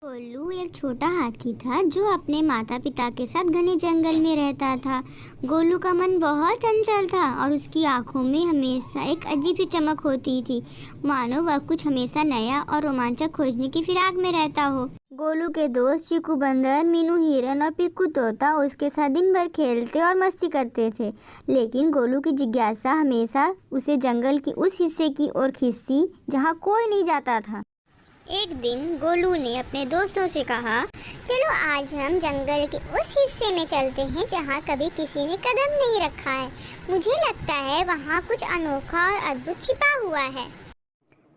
गोलू एक छोटा हाथी था जो अपने माता पिता के साथ घने जंगल में रहता था। गोलू का मन बहुत चंचल था और उसकी आंखों में हमेशा एक अजीब सी चमक होती थी, मानो वह कुछ हमेशा नया और रोमांचक खोजने की फिराक में रहता हो। गोलू के दोस्त चीकू बंदर, मीनू हिरन और पिक्कू तोता उसके साथ दिन भर खेलते और मस्ती करते थे, लेकिन गोलू की जिज्ञासा हमेशा उसे जंगल के उस हिस्से की ओर खींचती जहाँ कोई नहीं जाता था। एक दिन गोलू ने अपने दोस्तों से कहा, चलो आज हम जंगल के उस हिस्से में चलते हैं जहाँ कभी किसी ने कदम नहीं रखा है। मुझे लगता है वहाँ कुछ अनोखा और अद्भुत छिपा हुआ है।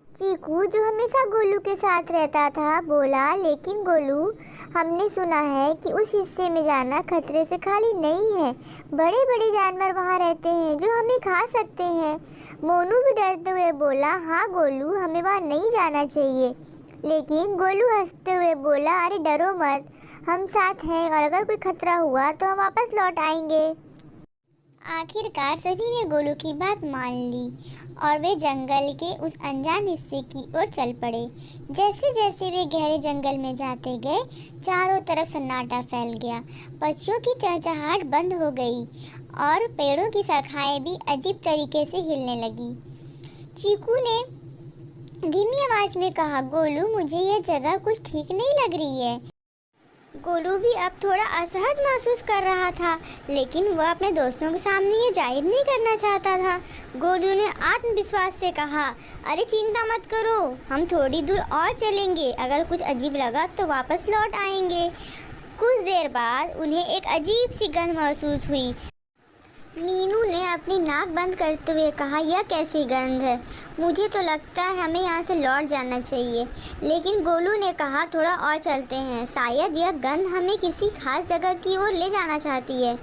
चीकू, जो हमेशा गोलू के साथ रहता था, बोला, लेकिन गोलू, हमने सुना है कि उस हिस्से में जाना खतरे से खाली नहीं है। बड़े बड़े जानवर वहाँ रहते हैं जो हमें खा सकते हैं। मोनू भी डरते हुए बोला, हाँ गोलू, हमें वहाँ नहीं जाना चाहिए। लेकिन गोलू हंसते हुए बोला, अरे डरो मत, हम साथ हैं और अगर कोई खतरा हुआ तो हम वापस लौट आएंगे। आखिरकार सभी ने गोलू की बात मान ली और वे जंगल के उस अनजान हिस्से की ओर चल पड़े। जैसे जैसे वे गहरे जंगल में जाते गए, चारों तरफ सन्नाटा फैल गया। पक्षियों की चहचहाहट बंद हो गई और पेड़ों की शाखाएं भी अजीब तरीके से हिलने लगी। चीकू ने धीमी आवाज में कहा, गोलू, मुझे यह जगह कुछ ठीक नहीं लग रही है। गोलू भी अब थोड़ा असहज महसूस कर रहा था, लेकिन वह अपने दोस्तों के सामने ये जाहिर नहीं करना चाहता था। गोलू ने आत्मविश्वास से कहा, अरे चिंता मत करो, हम थोड़ी दूर और चलेंगे, अगर कुछ अजीब लगा तो वापस लौट आएंगे। कुछ देर बाद उन्हें एक अजीब सी गंध महसूस हुई। मीनू ने अपनी नाक बंद करते हुए कहा, यह कैसी गंध है? मुझे तो लगता है हमें यहाँ से लौट जाना चाहिए। लेकिन गोलू ने कहा, थोड़ा और चलते हैं, शायद यह गंध हमें किसी खास जगह की ओर ले जाना चाहती है।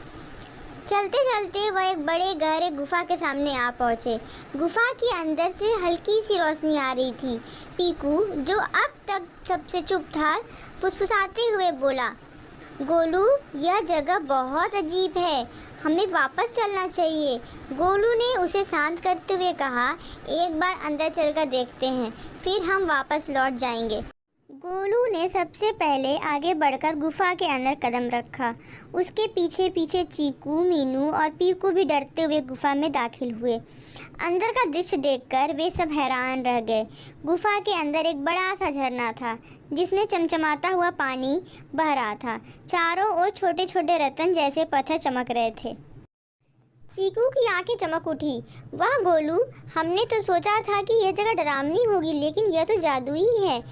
चलते चलते वह एक बड़े गहरे गुफा के सामने आ पहुँचे। गुफा के अंदर से हल्की सी रोशनी आ रही थी। पीकू, जो अब तक सबसे चुप था, फुसफुसाते हुए बोला, गोलू, यह जगह बहुत अजीब है, हमें वापस चलना चाहिए। गोलू ने उसे शांत करते हुए कहा, एक बार अंदर चलकर देखते हैं, फिर हम वापस लौट जाएंगे। गोलू ने सबसे पहले आगे बढ़कर गुफा के अंदर कदम रखा। उसके पीछे पीछे चीकू, मीनू और पीकू भी डरते हुए गुफा में दाखिल हुए। अंदर का दृश्य देखकर वे सब हैरान रह गए। गुफा के अंदर एक बड़ा सा झरना था जिसमें चमचमाता हुआ पानी बह रहा था। चारों ओर छोटे छोटे रतन जैसे पत्थर चमक रहे थे। चीकू की आंखें चमक उठी। वाह गोलू, हमने तो सोचा था कि यह जगह डरावनी होगी, लेकिन यह तो जादुई है।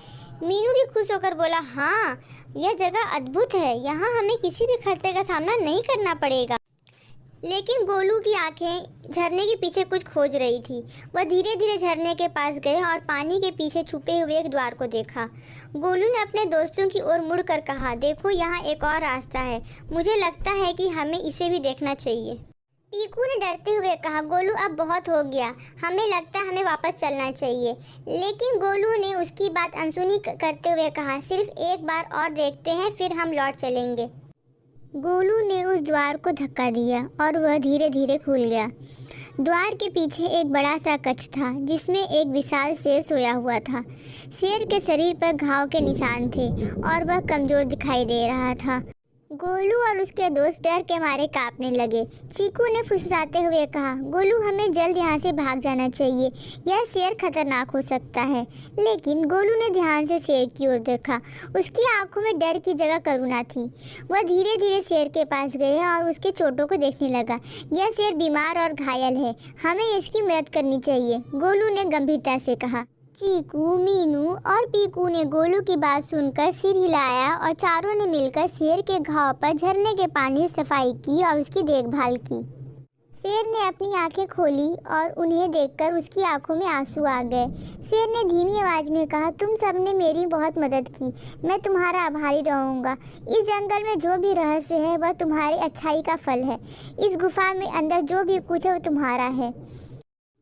मीनू भी खुश होकर बोला, हाँ, यह जगह अद्भुत है, यहाँ हमें किसी भी खतरे का सामना नहीं करना पड़ेगा। लेकिन गोलू की आंखें झरने के पीछे कुछ खोज रही थी। वह धीरे धीरे झरने के पास गए और पानी के पीछे छुपे हुए एक द्वार को देखा। गोलू ने अपने दोस्तों की ओर मुड़कर कहा, देखो, यहाँ एक और रास्ता है, मुझे लगता है कि हमें इसे भी देखना चाहिए। पीकू ने डरते हुए कहा, गोलू, अब बहुत हो गया, हमें लगता है हमें वापस चलना चाहिए। लेकिन गोलू ने उसकी बात अनसुनी करते हुए कहा, सिर्फ एक बार और देखते हैं, फिर हम लौट चलेंगे। गोलू ने उस द्वार को धक्का दिया और वह धीरे धीरे खुल गया। द्वार के पीछे एक बड़ा सा कक्ष था जिसमें एक विशाल शेर सोया हुआ था। शेर के शरीर पर घाव के निशान थे और वह कमजोर दिखाई दे रहा था। गोलू और उसके दोस्त डर के मारे कांपने लगे। चीकू ने फुसफुसाते हुए कहा, गोलू, हमें जल्द यहाँ से भाग जाना चाहिए, यह शेर खतरनाक हो सकता है। लेकिन गोलू ने ध्यान से शेर की ओर देखा। उसकी आंखों में डर की जगह करुणा थी। वह धीरे धीरे शेर के पास गया और उसके चोटों को देखने लगा। यह शेर बीमार और घायल है, हमें इसकी मदद करनी चाहिए, गोलू ने गंभीरता से कहा। चीकू, मीनू और पीकू ने गोलू की बात सुनकर सिर हिलाया और चारों ने मिलकर शेर के घाव पर झरने के पानी से सफाई की और उसकी देखभाल की। शेर ने अपनी आंखें खोली और उन्हें देखकर उसकी आंखों में आंसू आ गए। शेर ने धीमी आवाज में कहा, तुम सबने मेरी बहुत मदद की, मैं तुम्हारा आभारी रहूँगा। इस जंगल में जो भी रहस्य है वह तुम्हारी अच्छाई का फल है। इस गुफा में अंदर जो भी कुछ है वो तुम्हारा है।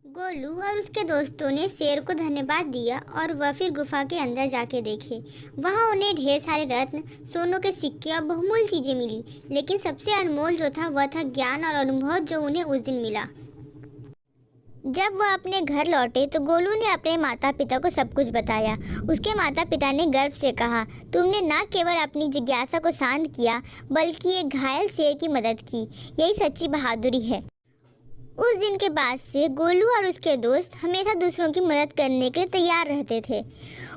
गोलू और उसके दोस्तों ने शेर को धन्यवाद दिया और वह फिर गुफा के अंदर जाके देखे। वहाँ उन्हें ढेर सारे रत्न, सोनों के सिक्के और बहुमूल्य चीज़ें मिली, लेकिन सबसे अनमोल जो था वह था ज्ञान और अनुभव जो उन्हें उस दिन मिला। जब वह अपने घर लौटे तो गोलू ने अपने माता पिता को सब कुछ बताया। उसके माता पिता ने गर्व से कहा, तुमने न केवल अपनी जिज्ञासा को शांत किया बल्कि एक घायल शेर की मदद की। यही सच्ची बहादुरी है। उस दिन के बाद से गोलू और उसके दोस्त हमेशा दूसरों की मदद करने के लिए तैयार रहते थे।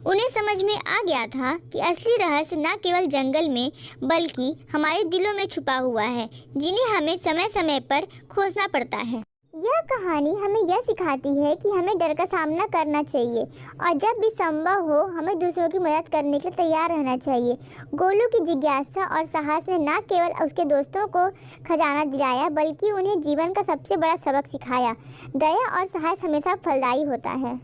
उन्हें समझ में आ गया था कि असली रहस्य न केवल जंगल में बल्कि हमारे दिलों में छुपा हुआ है, जिन्हें हमें समय समय पर खोजना पड़ता है। यह कहानी हमें यह सिखाती है कि हमें डर का सामना करना चाहिए और जब भी संभव हो हमें दूसरों की मदद करने के लिए तैयार रहना चाहिए। गोलू की जिज्ञासा और साहस ने न केवल उसके दोस्तों को खजाना दिलाया बल्कि उन्हें जीवन का सबसे बड़ा सबक सिखाया। दया और साहस हमेशा फलदायी होता है।